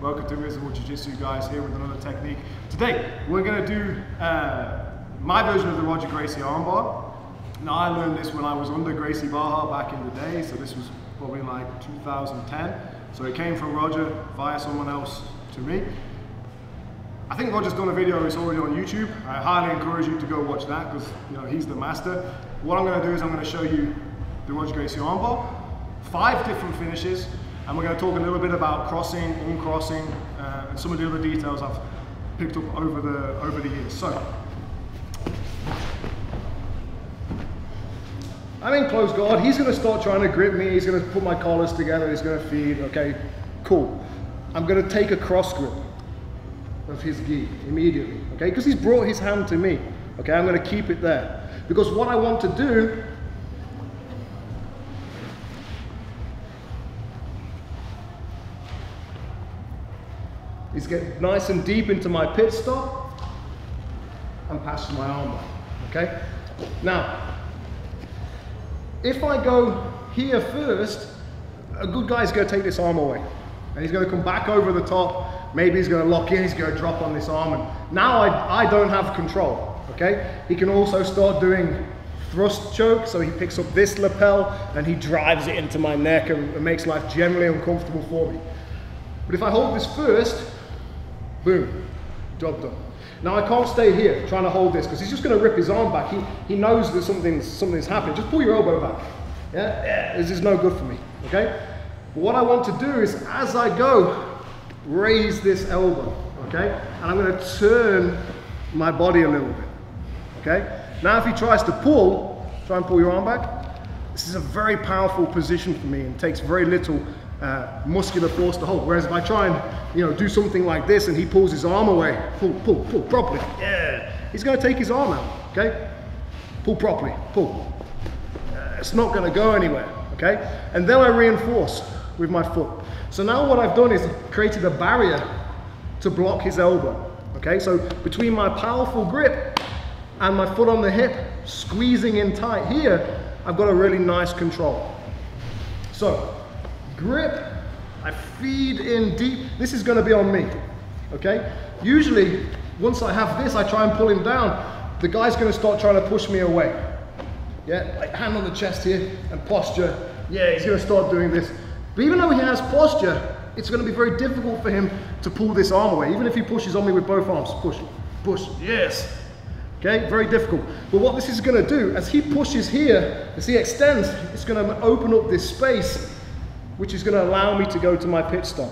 Welcome to Invisible Jiu-Jitsu, guys, here with another technique. Today, we're going to do my version of the Roger Gracie Armbar. Now, I learned this when I was under Gracie Barha back in the day, so this was probably like 2010. So it came from Roger via someone else to me. I think Roger's done a video, it's already on YouTube. I highly encourage you to go watch that because he's the master. What I'm going to do is I'm going to show you the Roger Gracie Armbar, 5 different finishes, and we're going to talk a little bit about crossing, uncrossing, and some of the other details I've picked up over the years. So, I'm in close guard. He's going to start trying to grip me. He's going to put my collars together. He's going to feed. Okay, cool. I'm going to take a cross grip of his gi immediately. Okay, because he's brought his hand to me. Okay, I'm going to keep it there because what I want to do is get nice and deep into my pit stop and pass my armbar. Okay, now if I go here first, a good guy's going to take this arm away and he's going to come back over the top. Maybe he's going to lock in, he's going to drop on this arm, and now I don't have control. Okay, he can also start doing thrust choke, so he picks up this lapel and he drives it into my neck and makes life generally uncomfortable for me. But if I hold this first, boom, job done. Now I can't stay here trying to hold this because he's just going to rip his arm back. He knows that something's happening. Just pull your elbow back. Yeah, this is no good for me. Okay. But what I want to do is, as I go, raise this elbow. Okay, and I'm going to turn my body a little bit. Okay. Now if he tries to try and pull your arm back. This is a very powerful position for me and takes very little muscular force to hold. Whereas if I try and do something like this and he pulls his arm away, pull properly. Yeah, he's going to take his arm out. Okay, pull properly, pull. It's not going to go anywhere. Okay, and then I reinforce with my foot. So now what I've done is created a barrier to block his elbow. Okay, so between my powerful grip and my foot on the hip, squeezing in tight here, I've got a really nice control. So grip, I feed in deep. This is going to be on me. Okay, usually once I have this, I try and pull him down. The guy's going to start trying to push me away. Yeah, like hand on the chest here and posture. Yeah, he's going to start doing this. But even though he has posture, it's going to be very difficult for him to pull this arm away. Even if he pushes on me with both arms, push, push, yes. Okay, very difficult. But what this is going to do, as he pushes here, as he extends, it's going to open up this space, which is going to allow me to go to my pit stop.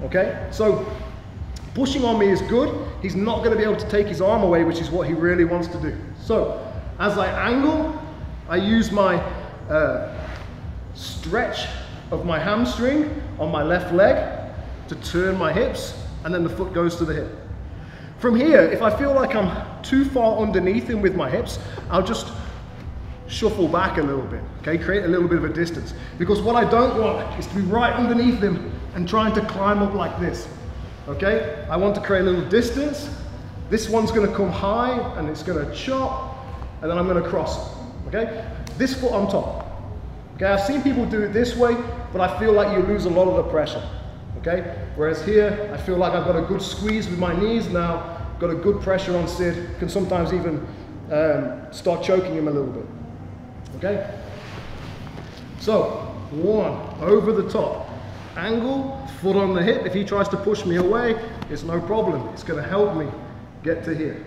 Okay, so pushing on me is good. He's not going to be able to take his arm away, which is what he really wants to do. So as I angle, I use my stretch of my hamstring on my left leg to turn my hips, and then the foot goes to the hip. From here, if I feel like I'm too far underneath him with my hips, I'll just shuffle back a little bit, okay? Create a little bit of a distance. Because what I don't want is to be right underneath him and trying to climb up like this, okay? I want to create a little distance. This one's gonna come high and it's gonna chop, and then I'm gonna cross, okay? This foot on top. Okay, I've seen people do it this way, but I feel like you lose a lot of the pressure. Okay, whereas here, I feel like I've got a good squeeze with my knees now, got a good pressure on Sid, can sometimes even start choking him a little bit. Okay, so 1, over the top, angle, foot on the hip. If he tries to push me away, it's no problem. It's going to help me get to here.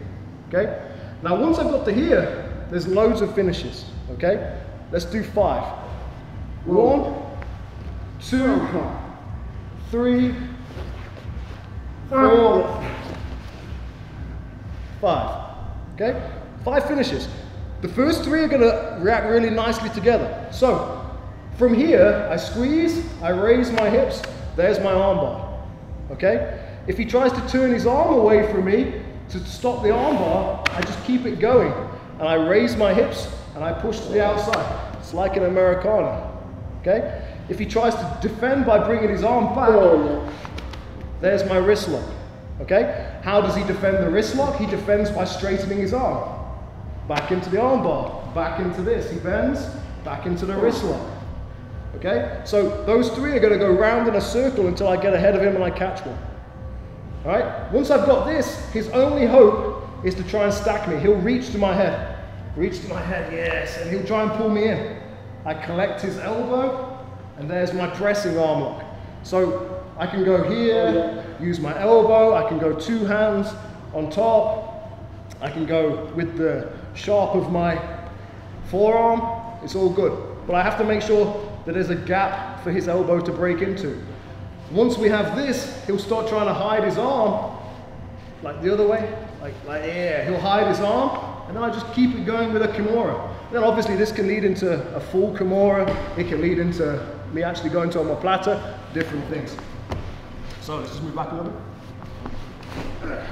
Okay, now once I've got to here, there's loads of finishes. Okay, let's do 5. 1, 2, 3, 4, 5. Okay, 5 finishes. The first 3 are going to react really nicely together. So from here, I squeeze, I raise my hips. There's my armbar. Okay. If he tries to turn his arm away from me to stop the armbar, I just keep it going, and I raise my hips and I push to the outside. It's like an Americana. Okay. If he tries to defend by bringing his arm back, there's my wrist lock. Okay? How does he defend the wrist lock? He defends by straightening his arm. Back into the arm bar, back into this. He bends, back into the wrist lock. Okay, so those three are going to go round in a circle until I get ahead of him and I catch one. All right, once I've got this, his only hope is to try and stack me. He'll reach to my head. Reach to my head, yes, and he'll try and pull me in. I collect his elbow, and there's my pressing arm lock. So I can go here, use my elbow, I can go two hands on top, I can go with the sharp of my forearm, it's all good. But I have to make sure that there's a gap for his elbow to break into. Once we have this, he'll start trying to hide his arm, like the other way, like yeah, he'll hide his arm, and then I just keep it going with a Kimura. Then obviously this can lead into a full Kimura, it can lead into me actually going to omoplata, different things. So let's just move back a little bit.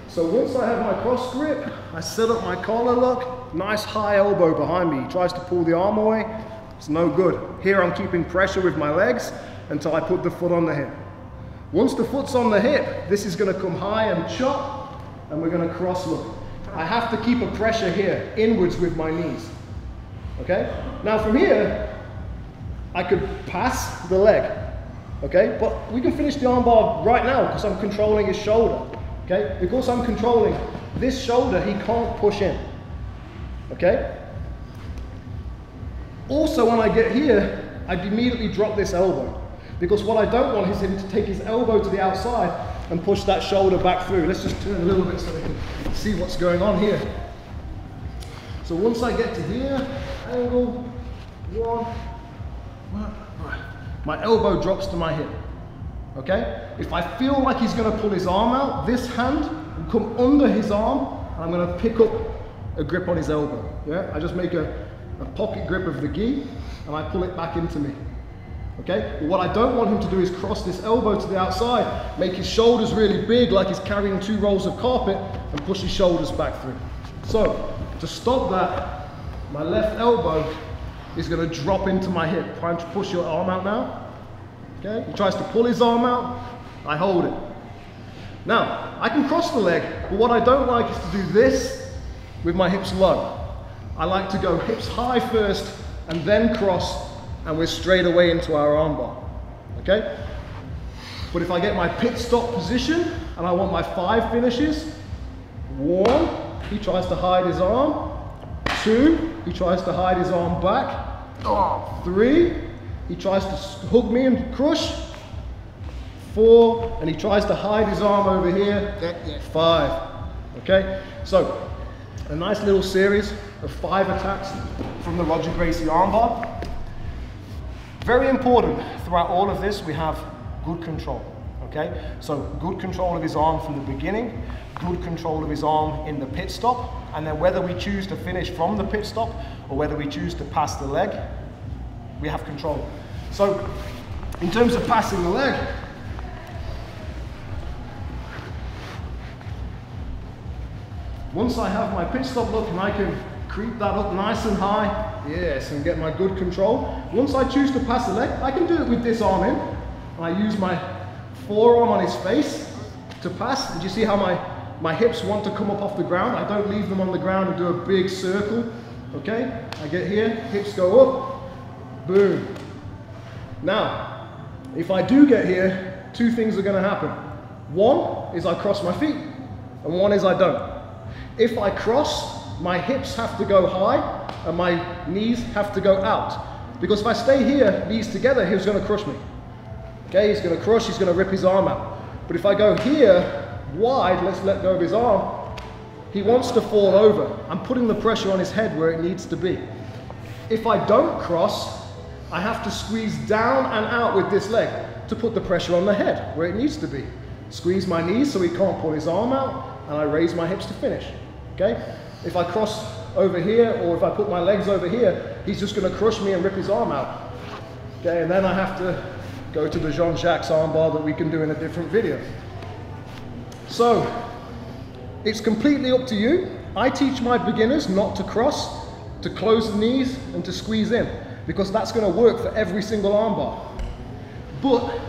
So once I have my cross grip, I set up my collar lock, nice high elbow behind me. He tries to pull the arm away, it's no good. Here I'm keeping pressure with my legs until I put the foot on the hip. Once the foot's on the hip, this is going to come high and chop, and we're going to cross look. I have to keep a pressure here, inwards with my knees. Okay? Now from here, I could pass the leg. Okay? But we can finish the armbar right now because I'm controlling his shoulder. Okay? Because I'm controlling this shoulder, he can't push in. Okay? Also, when I get here, I immediately drop this elbow. Because what I don't want is him to take his elbow to the outside and push that shoulder back through. Let's just turn a little bit so they can see what's going on here. So once I get to here, angle, one, my elbow drops to my hip. Okay? If I feel like he's going to pull his arm out, this hand will come under his arm, and I'm going to pick up a grip on his elbow. Yeah? I just make a pocket grip of the gi, and I pull it back into me. Okay? But what I don't want him to do is cross this elbow to the outside, make his shoulders really big like he's carrying 2 rolls of carpet, and push his shoulders back through. So, to stop that, my left elbow is going to drop into my hip. Try and push your arm out now. Okay? He tries to pull his arm out, I hold it. Now, I can cross the leg, but what I don't like is to do this with my hips low. I like to go hips high first, and then cross, and we're straight away into our armbar, okay? But if I get my pit stop position, and I want my 5 finishes, 1, he tries to hide his arm, 2, he tries to hide his arm back, 3, he tries to hook me and crush, 4, and he tries to hide his arm over here, 5, okay? So, a nice little series of 5 attacks from the Roger Gracie Armbar. Very important, throughout all of this, we have good control, okay? So good control of his arm from the beginning, good control of his arm in the pit stop, and then whether we choose to finish from the pit stop or whether we choose to pass the leg, we have control. So in terms of passing the leg, once I have my pit stop look and I can creep that up nice and high, yes, and get my good control. Once I choose to pass the leg, I can do it with this arm in, and I use my forearm on his face to pass. Did you see how my hips want to come up off the ground? I don't leave them on the ground and do a big circle, okay? I get here, hips go up, boom. Now, if I do get here, 2 things are gonna happen. 1 is I cross my feet, and 1 is I don't. If I cross, my hips have to go high and my knees have to go out. Because if I stay here, knees together, he's going to crush me. Okay, he's going to crush, he's going to rip his arm out. But if I go here, wide, let's let go of his arm, he wants to fall over. I'm putting the pressure on his head where it needs to be. If I don't cross, I have to squeeze down and out with this leg to put the pressure on the head where it needs to be. Squeeze my knees so he can't pull his arm out, and I raise my hips to finish. Okay? If I cross over here, or if I put my legs over here, he's just going to crush me and rip his arm out. Okay, and then I have to go to the Jean-Jacques armbar that we can do in a different video. So, it's completely up to you. I teach my beginners not to cross, to close the knees, and to squeeze in, because that's going to work for every single armbar. But,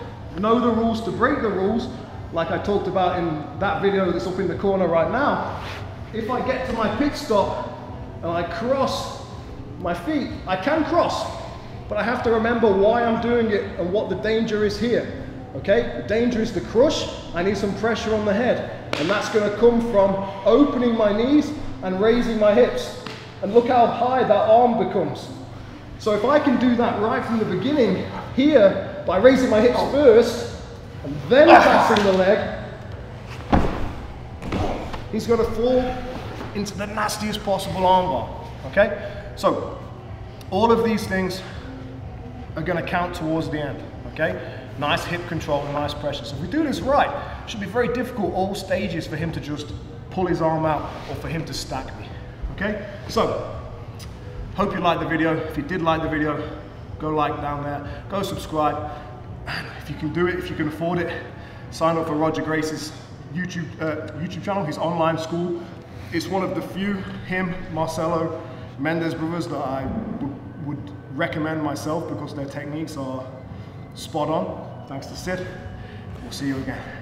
know the rules to break the rules, like I talked about in that video that's up in the corner right now. If I get to my pit stop and I cross my feet, I can cross, but I have to remember why I'm doing it and what the danger is here. Okay, the danger is the crush. I need some pressure on the head, and that's going to come from opening my knees and raising my hips. And look how high that arm becomes. So if I can do that right from the beginning here by raising my hips first and then passing the leg, he's going to fall into the nastiest possible armbar. Okay, so all of these things are going to count towards the end. Okay, nice hip control and nice pressure. So if we do this right, it should be very difficult all stages for him to just pull his arm out or for him to stack me. Okay, so hope you liked the video. If you did like the video, go like down there, go subscribe. And if you can do it, if you can afford it, sign up for Roger Gracie's YouTube channel, his online school. It's one of the few, him, Marcelo, Mendes brothers, that I would recommend myself because their techniques are spot on. Thanks to Sid. We'll see you again.